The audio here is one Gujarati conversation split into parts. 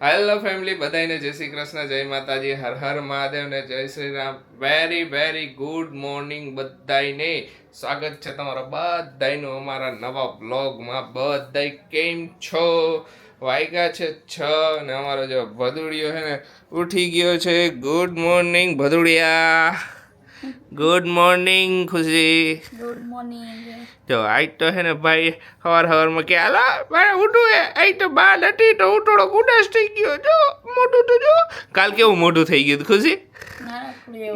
હેલો ફેમિલી, બધાને જય શ્રી કૃષ્ણ, જય માતાજી, હર હર મહાદેવ ને જય Shri Ram. Very very good morning બધાને. સ્વાગત છે તમારા બધાનું અમારા નવા બ્લોગમાં. બધાય કેમ છો? વાગ્યા છે 6 ને અમારો જો ભદુડિયો છે ને ઉઠી ગયો છે. Good morning Bhadudiya. Good morning Khushi. Good morning. જો આજ તો હે ને ભાઈ સવારમાં કે હાલા મારે ઉઠવું હે. આજ તો બા નથી તો ઉઠોડો ગુડાસ થઈ ગયો. જો મોટું તો જો કાલ કેવું મોટું થઈ ગયું ખુશી.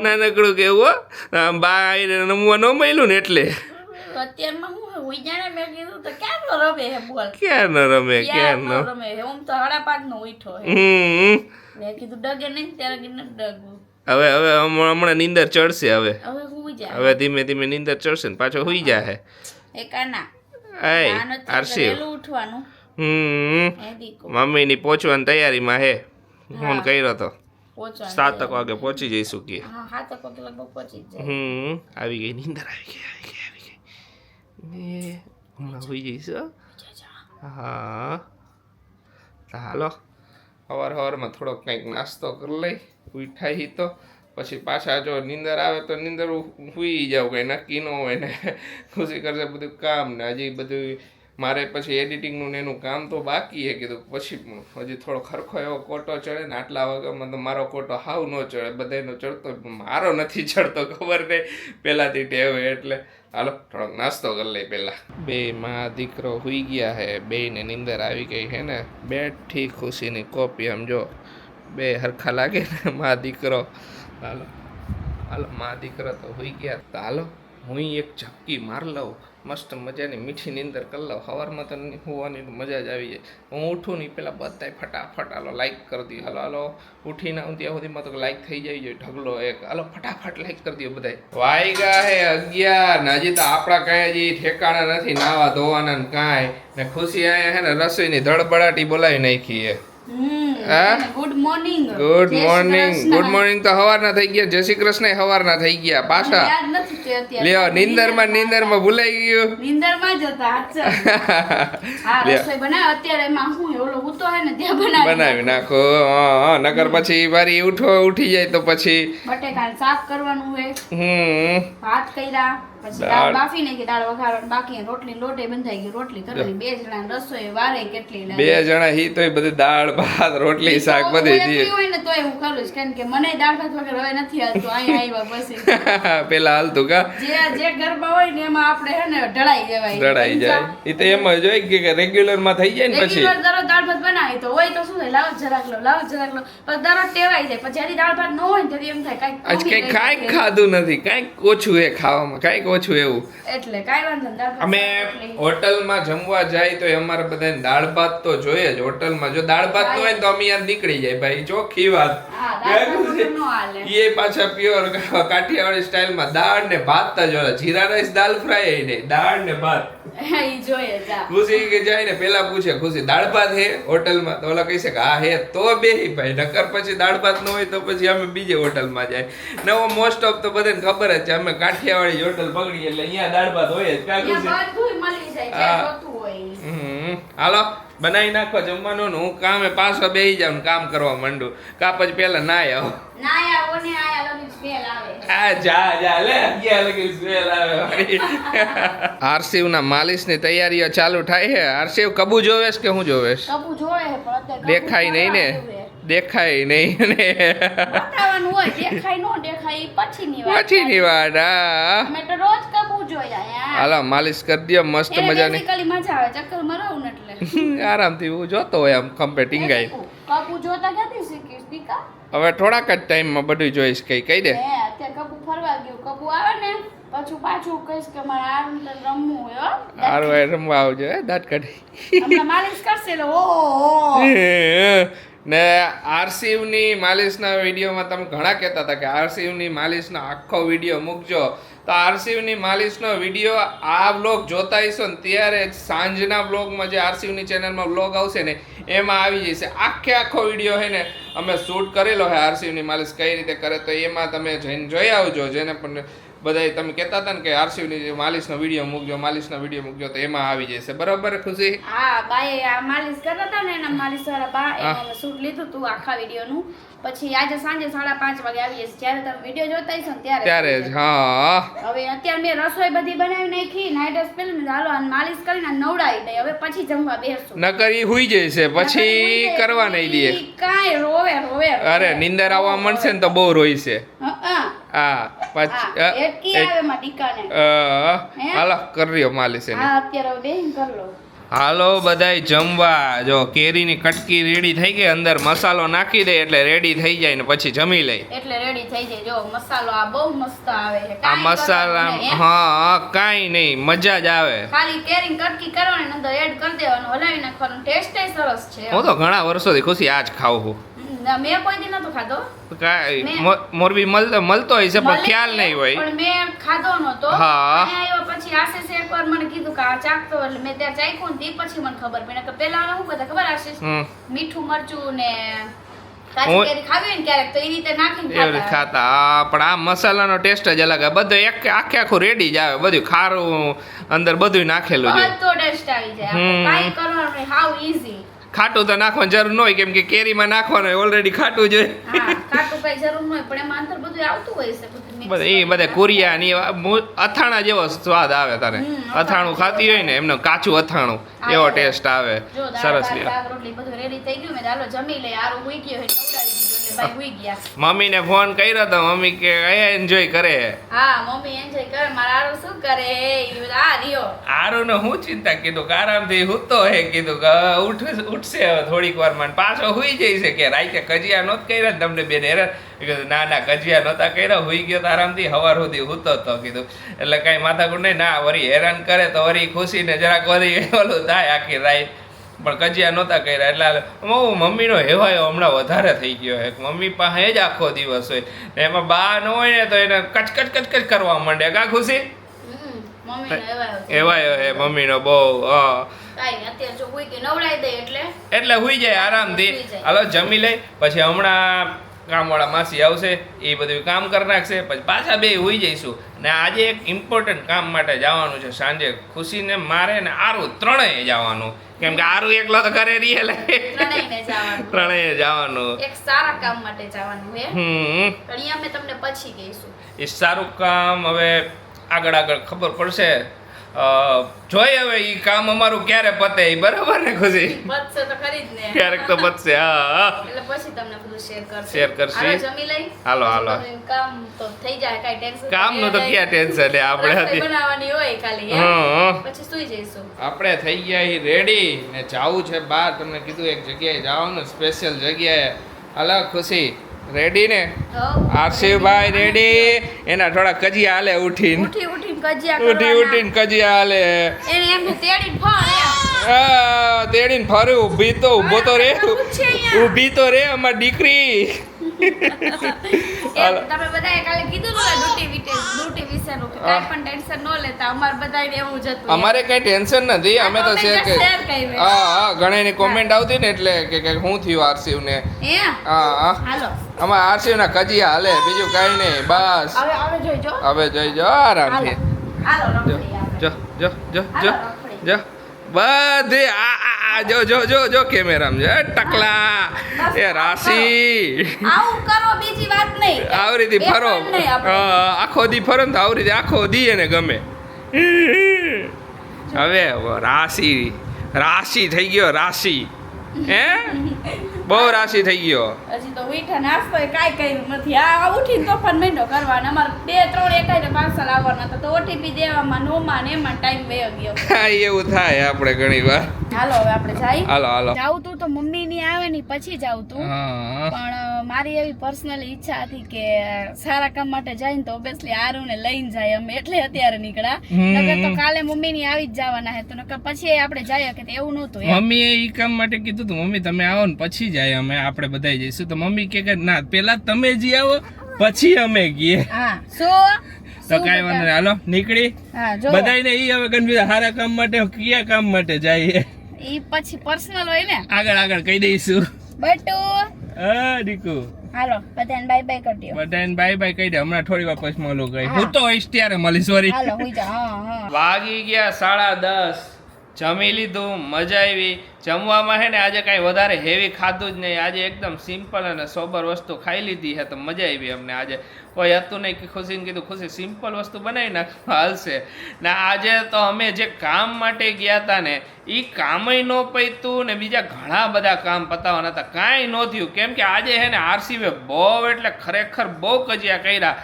નાનકડું કેવું બા આવીને રમવા ન મળ્યું ને એટલે અત્યારમાં હું હોઈ જાણે મેં કીધું તો ક્યાં નો રમે હે બોલ. ક્યાં ન રમે ક્યાં ન રમે હે. હું તો 5:30 નો ઉઠ્યો હે. મેં કીધું ડગે નહીં ત્યારે કે ન ડગું. હવે હમણાં નીંદર ચડશે. હવે હુઈ જાય. હવે ધીમે ધીમે નીંદર ચડશે ને પાછો હુઈ જાય. એકાના આય આરસી ઉઠવાનું. મમ્મીની પહોંચવાની તૈયારીમાં હે. ફોન કર્યો તો 7 વાગે પહોંચી જઈશું કે. હા 7 વાગે લગભગ પહોંચી જ જાય. આવી ગઈ નીંદર આવી ગઈ ને હમણાં હોઈ જઈશું. હા હાલો સવારમાં થોડોક કંઈક નાસ્તો કરી લઈ. ઉઠાઈ તો પછી પાછા જો નીંદર આવે તો નીંદર સુઈ જાવ. કંઈ નક્કી ન હોય ને. ખુશી કરશે બધું કામ ને હજી બધું મારે પછી એડિટિંગનું ને એનું કામ તો બાકી છે. કીધું પછી હજી થોડો ખરખો એવો કોટો ચડે ને. આટલા વાગ્યામાં તો મારો કોટો હાવ ન ચડે. બધાનો ચડતો મારો નથી ચડતો. ખબર નહીં પહેલાંથી ટેવ એટલે હાલો થોડોક નાસ્તો કરી લઈ પહેલાં. બે માં દીકરો સુઈ ગયા હે. બેયને નીંદર આવી ગઈ છે ને. બેઠી ખુશીની કોપી આમ જો બે હરખા લાગે ને માં દીકરો. હાલો હાલો માં દીકરો તો સુઈ ગયા. તો હાલો હું એક ઝપકી માર લઉં. મસ્ત મજાની મીઠી નીંદર કરી લઉં. સવારમાં તો હોવાની મજા જ આવી જાય. હું ઉઠું નહીં પહેલાં બધાય ફટાફટ હાલો લાઈક કરી દઈએ. હાલો હાલો ઉઠીને આવું ત્યાં સુધીમાં તો લાઈક થઈ જાય જોઈએ ઢગલો એક. હાલો ફટાફટ લાઈક કરી દઈએ બધાય. વાગ્યા હે 11 ને હજી તો આપણા કાંઈ હજી ઠેકાણા નથી નાવા ધોવાના ને કાંઈ. ને ખુશી અહીંયા હે ને રસોઈની ધડબડાટી બોલાવી નાખી હે. Good morning. Good morning. Good morning તો સવારના થઈ ગયા. જય શ્રી કૃષ્ણ સવારના થઈ ગયા પાછા. યાદ નથી તે અત્યારે. લ્યો નીંદરમાં ભૂલાઈ ગયું. નીંદરમાં જ હતા. હા રસોઈ બનાવ અત્યારે એમાં હું ઓલો ઉતો હે ને ત્યાં બનાવી નાખો. નકર પછી વારી ઉઠી જાય તો પછી બટેકાનું શાક કરવાનું હે. ભાત કર્યા પછી દાળ બાફી નાખી. દાળ વઘારવાની બાકી. રોટલી લોટે બંધાઈ ગઈ. રોટલી કરવાની. 2 જણા રસોઈ વારે કેટલી લાગે. 2 જણા હી તોય બધી દાળ ભાત રોટલી શાક બધી દી હોય ને તોય હું કરું જ. કારણ કે મને દાળ ભાત વગર હવે નથી હાલતું. અહીંયા આવ્યા પછી પેલા હાલતું કા જે ઘરમાં હોય ને એમાં આપણે હે ને ઢળાઈ જાય. એ તો એમ જ હોય કે રેગ્યુલર માં થઈ જાય ને પછી રેગ્યુલર દરરોજ દાળ ભાત બનાવી તો હોય તો શું થાય લાવ જરાક લો પછી દરરોજ ટેવાઈ જાય. પછી આથી દાળ ભાત ન હોય ને તેથી એમ થાય કાંઈક ખાધું નથી. કાંઈક ઓછું એ ખાવામાં કાંઈક ઓછું એવું. એટલે કાંઈ વાંધો નહીં. અમે હોટલમાં જમવા જાય તો અમારે બધાને દાળ ભાત તો જોઈએ જ. હોટલમાં જો દાળ ભાત ન હોય તો અમે યાદ નીકળી જાય ભાઈ. ચોખ્ખી વાત. એ પાછા પ્યોર કાઠિયાવાડી સ્ટાઇલમાં દાળ ને ભાત જ હોય. જીરા રાઈસ દાળ ફ્રાય નહીં. દાળ ને ભાત ખુશી કે જાય ને પેલા પૂછે ખુશી દાળ ભાત હે હોટલમાં? તો ઓલા કહી શકે હા હે તો બેહી ભાઈ. નકર પછી દાળ ભાત ન હોય તો પછી અમે બીજે હોટલમાં જાય. નવો મોસ્ટ ઓફ તો બધાને ખબર જ છે અમે કાઠિયાવાડી હોટલ પકડીએ એટલે અહીંયા દાળ ભાત હોય જ. હાલો બનાવી નાખો જમવાનું ને હું કામે પાછો બેસી જાઉં કામ કરવા માંડું. કા પછી પેલા ના આવો આરસીવ ના માલિશ ની તૈયારીઓ ચાલુ થાય છે. આરસીવ કબુ જોવેશ કે હું જોવેશ? દેખાય નહીં ને. દેખાય નહીં ને પછીની વાત. હાલો માલિશ કરી દો મસ્ત મજાની. આરામથી હું જોતો હોય આમ ખંભે ટીંગાઈ. હવે થોડાક જ ટાઈમમાં બધું જોઈશ. કહી દે રમવા આવજો. દાંત કાઢી ને આરસીવની માલિશના વિડીયોમાં તમે ઘણા કહેતા હતા કે આરસીવની માલિશનો આખો વિડીયો મૂકજો. તો આરસીવની માલિશનો વિડીયો આ વ્લોગ જોતા હશો ને ત્યારે સાંજના વ્લોગમાં જે આરસીવની ચેનલમાં વ્લોગ આવશે ને એમાં આવી જશે. આખો વિડીયો છે ને અમે શૂટ કરેલો છે આરસીવની માલિશ કઈ રીતે કરે. તો એમાં તમે જઈને જોઈ આવજો. જેને પણ બધા તમે કહેતા હતા ને કે આરસીયુની માલિશનો વિડીયો મૂકજો તો એમાં આવી જશે. બરાબર ખુશી? હા, બાએ આ માલિશ કરતા હતા ને એના માલિશ વાળા બા એમાં મેં શૂટ લીધું હતું આખા વિડીયોનું. પછી આજે સાંજે 5:30 વાગે આવી જશે. જ્યારે તમે વિડીયો જોતા હશો ને ત્યારે જ. હા, હવે અત્યારે મેં રસોઈ બધી બનાવી નાખી, નાઈટ ડ્રેસ પહેરી ને હાલો અને માલિશ કરીને નવડાવી દઈ. હવે પછી જમવા બેસું. નકર ઈ હુઈ જશે પછી કરવા નહીં દે. કાંઈ રોવે. અરે નીંદર આવવા મળશે ને તો બહુ રોઈ છે. હા પછી એટકી આવે માં ટીકાને. હાલો કર્યો માલિશ એને. હા, અત્યારે બેહીને કર લો. હાલો બધાય જમવા. જો કેરીની કટકી રેડી થઈ ગઈ, અંદર મસાલો નાખી દે એટલે રેડી થઈ જાય ને પછી જમી લઈ. એટલે રેડી થઈ જાય. જો મસાલો આ બહુ મસ્ત આવે છે. આ મસાલા હા કાઈ નહીં, મજા જ આવે. ખાલી કેરીની કટકી કરવાની અંદર એડ કરી દેવાનું, હલાવી નાખવાનું. ટેસ્ટ એ સરસ છે. હું તો ઘણા વર્ષોથી ખુશી આજ ખાઉં છું. મેં કોઈ દી નતો ખાધો. મોરબી મળતો હોય છે પણ ખ્યાલ નહીં હોય. પણ મેં ખાધો નતો. હા. આવ્યો પછી આશીષે એકવાર મને કીધું કે આ ચાખતો, એટલે મેં ત્યાં ચાખ્યું ને તે પછી મને ખબર પડી કે પેલા શું બધા ખબર આશીષ મીઠું મરચું ને કાચી કેરી ખાવી હોય ને ક્યારેક તો એ રીતે નાખીને ખાતા. પણ આ મસાલાનો ટેસ્ટ જ અલગ. બધું આખે આખું રેડી જ આવે, બધું ખારું અંદર બધું નાખેલું છે. બધો ટેસ્ટ આવી જાય. કાઈ કરવાનું નહીં, હાવ ઈઝી. ખાટું તો નાખવાની જરૂર ન હોય કેમ કે કેરીમાં નાખવાનું હોય, ઓલરેડી ખાટું જોઈએ. હા, ખાટું કઈ જરૂર ન હોય પણ એમાં અંદર બધું આવતું હોય છે. એ બધા કુરિયા ની અથાણા જેવો સ્વાદ આવે તારે. અથાણું ખાતી હોય ને એમનું કાચું અથાણું એવો ટેસ્ટ આવે. સરસ. રોટલી બધું રેડી થઈ ગયું. મેં હાલો જમી લે. આરો હુઈ ગયો એટલે ઉડાડી દીધો એટલે ભાઈ હુઈ ગયા. મમ્મીને ફોન કર્યો તો મમ્મી કે કયા એન્જોય કરે. હા, મમ્મી એન્જોય કરે. મારા આરો શું કરે? આ રહ્યો. આરો ને હું ચિંતા કીધું કે આરામથી હુતો હે, કીધું કે ઉઠશે હવે થોડીક વારમાં પાછો હુઈ જઈશે. કે રાઈતે કજિયા નહોત કર્યા ને તમને બેન હેરાન? કીધું ના કજિયા નહોતા કર્યા, હુઈ ગયો તો આરામથી સવાર સુધી હુતો હતો. કીધું એટલે કઈ માથાકૂટ નહીં. ના વરી હેરાન કરે તો વરી ખુશીને જરાક વરી ઓલું થાય આખી રાત. પણ કજિયા નહોતા કર્યા એટલે મમ્મીનો હેવાયો હમણાં વધારે થઈ ગયો હે. મમ્મી પાસે જ આખો દિવસ હોય ને એમાં બા ન હોય ને તો એને કચકચ કરવા માંડે. કા ખુશી? એવાયો હે મમ્મીનો બહુ. એટલે હુઈ જાય આરામથી. હાલો જમી લઈ પછી હમણાં કામવાળા માસી આવશે, એ બધું કામ કરી નાખશે પછી પાછા બે હુઈ જઈશું. ને આજે એક ઇમ્પોર્ટન્ટ કામ માટે જવાનું છે સાંજે. ખુશીને મારે ને આરું ત્રણેય જવાનું. કેમ કે આરું એકલો તો ઘરે રહી એટલે ત્રણેય જવાનું. એક સારા કામ માટે જવાનું છે. અહીંયા અમે તમને પછી કહીશું. એ સારું કામ હવે આગળ ખબર પડશે. જોઈ હવે ઈ કામ અમારું ક્યારે પતે ઈ બરાબર ને ખુશી? પતશે તો ખરી જ ને. ક્યારેક તો પતશે. હા, એટલે પછી તમને બધું શેર કરશે. જમી લઈ. હાલો કામ તો થઈ જાય, કાઈ ટેન્શન. કામનું તો ક્યાં ટેન્શન છે? આપણે બનાવવાની હોય ખાલી. પછી સુઈ જઈશું. આપણે થઈ ગયા રેડી ને જાવું છે બહાર. તમને કીધું એક જગ્યાએ જવાનું, સ્પેશિયલ જગ્યાએ. હાલો ખુશી રેડી ને? આરસીભાઈ રેડી. એના થોડા કજિયા હાલે ઉઠીને કજિયા હાલે. તેડીને ફરે. ઊભો તો રે ઊભી તો રે અમારી દીકરી. તમે બધાએ કાલે કીધું ડ્યુટી વિશેનું કે કાઈ પણ ટેન્શન ન લેતા. અમાર બધાને એવું જ હતું. અમારે કઈ ટેન્શન નથી. અમે તો શેર કરી. હા, ઘણાની કોમેન્ટ આવતી ને એટલે કે શું થયું આરસીવ ને. હા, હાલો અમાર આરસીવ ના કજિયા હાલે, બીજું કઈ નહીં. બસ હવે જોઈજો આરામથી. જો બધે જો કેમેરામાં ટકલા એ રાશી આવી રીતે ફરો. આખો દી ફરો ને તો આવી રીતે આખો દી એને ગમે. હવે રાશિ થઈ ગયો. રાશિ હે બહુ રાશિ થઈ ગયો. હજી તો ઉઠા નાસ્તો કાઈ કર્યું નથી. આ ઉઠીને તોફાન મહિનો કરવાનો. અમાર 2-3 એકાઈ પાર્સલ આવવાના હતા તો ઓટીપી દેવામાં નોમાં ને એમાં ટાઈમ વયો ગયો. હા, એવું થાય આપણે ઘણી વાર. હાલો હવે આપણે જાય. હાલો જાવ તું તો મમ્મી ની આવે ને પછી જાવ તું. પણ મારી એવી પર્સનલી ઈચ્છા હતી કે સારા કામ માટે જાય ને તો ઓબ્વિયસલી આરુ ને લઈને જાય અમે, એટલે અત્યારે નીકળ્યા. નકર તો કાલે મમ્મી ની આવી જ જવાના હે તો નકર પછી આપણે જાય કે એવું નહોતું. મમ્મીએ ઈ કામ માટે કીધું તું મમ્મી તમે આવો ને પછી જાય અમે આપણે બધાય જઈશું. તો મમ્મી કે ના પેલા તમે જી આવો પછી અમે ગઈએ. હા, તો કાઈ વાંધો નહીં. હાલો નીકળી. બધાને ઈ હવે કન્ફ્યુઝ સારા કામ માટે કયા કામ માટે જાય ઈ પછી પર્સનલ હોય ને આગળ કહી દઈશું. બટુ હા દીકુ હાલો બધાને બાય બાય કરી દો. બધાને બાય બાય કહી દે. હમણાં થોડી વાર પછી મળું ગઈ. હું તો હોઈશ ત્યારે મળીશ. સોરી. હાલો હુઈ જા. હા વાગી ગયા 10:30. જમી લીધું, મજા આવી. જમવામાં હે ને આજે કાંઈ વધારે હેવી ખાધું જ નહીં. આજે એકદમ સિમ્પલ અને સોબર વસ્તુ ખાઈ લીધી છે તો મજા આવી અમને. આજે કોઈ હતું નહીં કે ખુશીને કીધું ખુશી સિમ્પલ વસ્તુ બનાવી નાખ હાલશે ને. આજે તો અમે જે કામ માટે ગયા હતા ને એ કામય ન પત્યું ને બીજા ઘણા બધા કામ પતાવવાના હતા, કાંઈ ન થયું. કેમ કે આજે હે ને આરસીવે બહુ એટલે ખરેખર બહુ કજિયા કર્યા.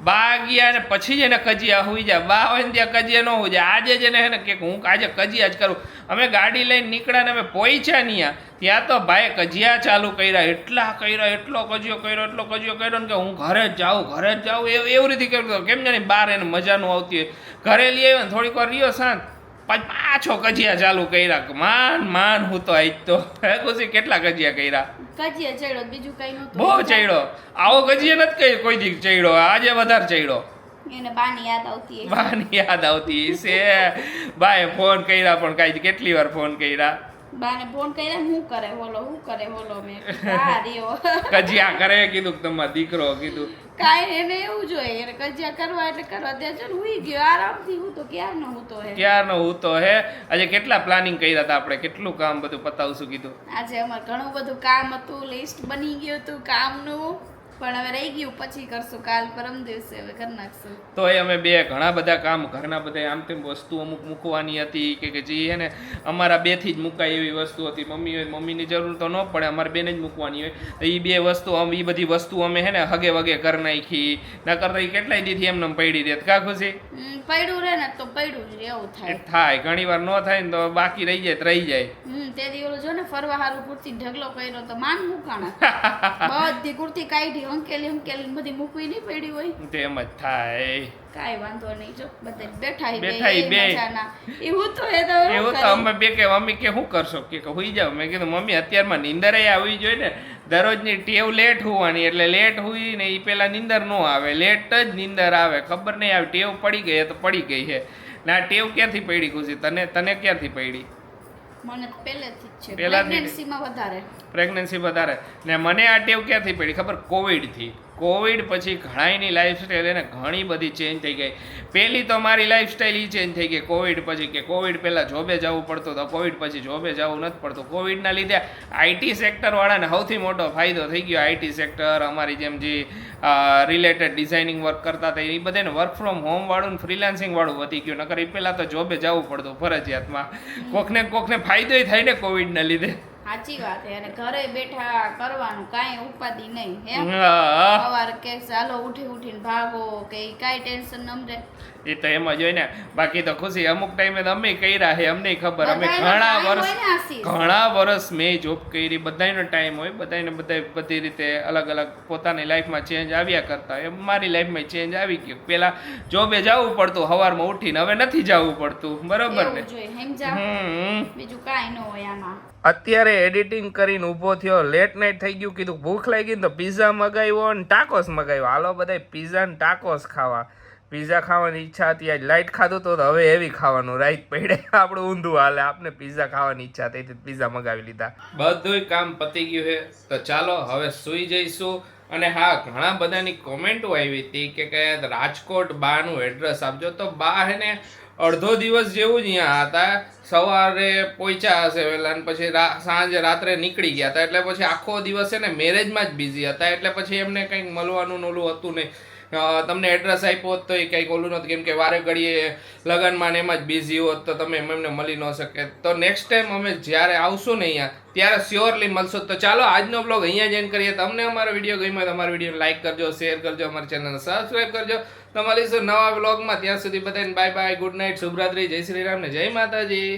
બા ગયા ને પછી જ એને કજિયા હોઈ જાય. બા હોય ને ત્યાં કજિયા ન હોઈ જાય. આજે જ એને હે ને કે હું આજે કજિયા જ કરું. અમે ગાડી લઈને નીકળ્યા ને અમે પહોંચ્યા નહીં ત્યાં તો ભાઈ કજિયા ચાલુ કર્યા. એટલા કર્યા, એટલો કજિયો કર્યો ને કે હું ઘરે જ જાઉં એવી રીતે કર્યું. કેમ જાણે બહાર એને મજા ન આવતી હોય. ઘરે લઈ આવ્યો ને થોડીક વાર રહ્યો શાંત, પાછો કજિયા ચાલુ કર્યા. માન હું તો આજ તો ખુશી કેટલા કજિયા કર્યા. કજિયા ચડ્યો બીજું કઈ નહોતું. બહુ ચડ્યો. આવો કજિયા નથી કહી કોઈ દી ચડ્યો. આજે વધારે ચડ્યો. એને બાની યાદ આવતી છે. બાએ ફોન કર્યા પણ કાંઈ કેટલી વાર ફોન કર્યા. બાને ફોન કર્યા હું કરે બોલો મેં આ રહ્યો કજિયા કરે કીધું તમારો દીકરો કીધું કાંઈ એને એવું જોઈએ એને કજિયા કરવા એટલે કરવા દે છે ને હુઈ ગયો આરામથી. હું તો ક્યારનો હું તો હે. આજે કેટલા પ્લાનિંગ કર્યા હતા આપણે, કેટલું કામ બધું પતાવશું કીધું. આજે અમારે ઘણું બધું કામ હતું, લિસ્ટ બની ગયું હતું કામનું, પણ હવે રહી ગયું પછી કરશું. કાલ પરમ દિવસે હવે કરી નાખશું. તો એ અમે બે ઘણા બધા કામ ઘરના બધા આમ તેમ વસ્તુ અમુક મૂકવાની હતી કે જે હે ને અમારા બેથી જ મુકાય એવી વસ્તુ હતી. મમ્મીની જરૂર તો ન પડે, અમારે બેને જ મૂકવાની હોય. તો એ બે વસ્તુ એ બધી વસ્તુ અમે હે ને હગે વગે કરી નાખી. ના કરતા એ કેટલાય દીથી એમને પડી રહે. કા ખુશી? પડ્યું રહે ને તો પડ્યું જ રહે એવું થાય. ઘણી વાર ન થાય ને તો બાકી રહી જાય તો રહી જાય. તે દિવસ જો ને ફરવા હારું કુર્તી ઢગલો કર્યો તો માન મૂકાણા બધી કુર્તી કાઢી અંકેલી બધી મૂકવી નહીં પડી હોય. તેમ જ થાય. કાંઈ વાંધો નહીં. જો બધા બેઠા એવું તો અમે બે કે મમ્મી કે શું કરશો કે હુઈ જાવ. મેં કીધું મમ્મી અત્યારમાં નીંદર આવી જોઈએ ને. દરરોજની ટેવ લેટ હોવાની એટલે લેટ હુઈ ને એ પેલા નીંદર ન આવે. લેટ જ નીંદર આવે. ખબર નહીં આવે. ટેવ પડી ગઈ તો પડી ગઈ છે. ના ટેવ ક્યાંથી પડી ખુશી? તને ક્યાંથી પડી? મને પહેલેથી જ છે. પ્રેગ્નન્સી વધારે ને મને આ ટેવ ક્યાંથી પડી ખબર? કોવિડથી. કોવિડ પછી ઘણાની લાઈફસ્ટાઈલ એને ઘણી બધી ચેન્જ થઈ ગઈ. પહેલી તો મારી લાઈફસ્ટાઈલ એ ચેન્જ થઈ ગઈ કોવિડ પછી. કે કોવિડ પહેલાં જોબે જવું પડતું તો કોવિડ પછી જોબે જવું નથી પડતું. કોવિડના લીધે આઈટી સેક્ટરવાળાને સૌથી મોટો ફાયદો થઈ ગયો. આઈટી સેક્ટર અમારી જેમ જે રિલેટેડ ડિઝાઇનિંગ વર્ક કરતા હતા એ બધાને વર્ક ફ્રોમ હોમ વાળું ને ફ્રીલાન્સિંગ વાળું વધી ગયું. નકર એ પહેલાં તો જોબે જવું પડતું ફરજિયાતમાં. કોકને ફાયદો થાય ને કોવિડના લીધે. સાચી વાત છે. અને ઘરે બેઠા કરવાનું કાંઈ ઉપાધિ નહીં. સવારે કે ચાલો ઉઠીને ભાગો કે કાંઈ ટેન્શન ન રહે. એ તો એમ જ હોય ને. બાકી તો ખુશી અમુક ટાઈમે તો અમે કર્યા છે, અમને ખબર. અમે ઘણા વર્ષ મેં જોબ કરી. બધાનો ટાઈમ હોય, બધાને બધી રીતે અલગ અલગ પોતાની લાઈફમાં ચેન્જ આવ્યા કરતા. એમ મારી લાઈફમાં ચેન્જ આવી ગયો. પેલા જોબે જવું પડતું સવારમાં ઉઠીને, હવે નથી જવું પડતું. બરોબર ને? બીજું કાંઈ ન હોય આમાં. અત્યારે એડિટિંગ કરીને ઊભો થયો, લેટ નાઇટ થઈ ગયું. કીધું ભૂખ લાગી ને તો પિઝા મગાવ્યો ને ટાકોસ મગાવ્યો. હાલો બધા પિઝા ને ટાકોસ ખાવા. પિઝા ખાવાની ઈચ્છા હતી, આજ લાઇટ ખાધું તો હવે હેવી ખાવાનું રાઈટ પડે. આપણું ઊંધું હાલે. આપણે પિઝા ખાવાની ઈચ્છા થઈ પિઝા મગાવી લીધા. બધું કામ પતી ગયું છે તો ચાલો હવે સૂઈ જઈશું. અને હા, ઘણા બધાની કોમેન્ટો આવી હતી કે રાજકોટ બાનું એડ્રેસ આપજો. તો બા હે ને અડધો દિવસ જેવું જ અહીંયા હતા. સવારે પહોંચ્યા હશે વહેલા ને પછી સાંજે રાત્રે નીકળી ગયા હતા. એટલે પછી આખો દિવસ છે ને મેરેજમાં જ બિઝી હતા. એટલે પછી એમને કંઈક મળવાનું ઓલું હતું નહીં. તમને એડ્રેસ આપ્યો હોત તો એ કંઈક ઓલું નહોતું. કેમ કે વારે ઘડીએ લગ્નમાં ને એમાં જ બિઝી હોત તો તમે એમને મળી ન શકે. તો નેક્સ્ટ ટાઈમ અમે જ્યારે આવશું ને અહીંયા ત્યારે સ્યોરલી મળશું. તો ચાલો આજનો બ્લોગ અહીંયા જ એન્ડ કરીએ. તમને અમારો વિડીયો ગમ્યો તો અમારા વિડીયોને લાઈક કરજો, શેર કરજો, અમારી ચેનલને સબસ્ક્રાઈબ કરજો. તો મળીશું નવા બ્લોગમાં. ત્યાં સુધી બધાને બાય બાય, ગુડ નાઇટ, શુભરાત્રી, જય શ્રી રામ ને જય માતાજી.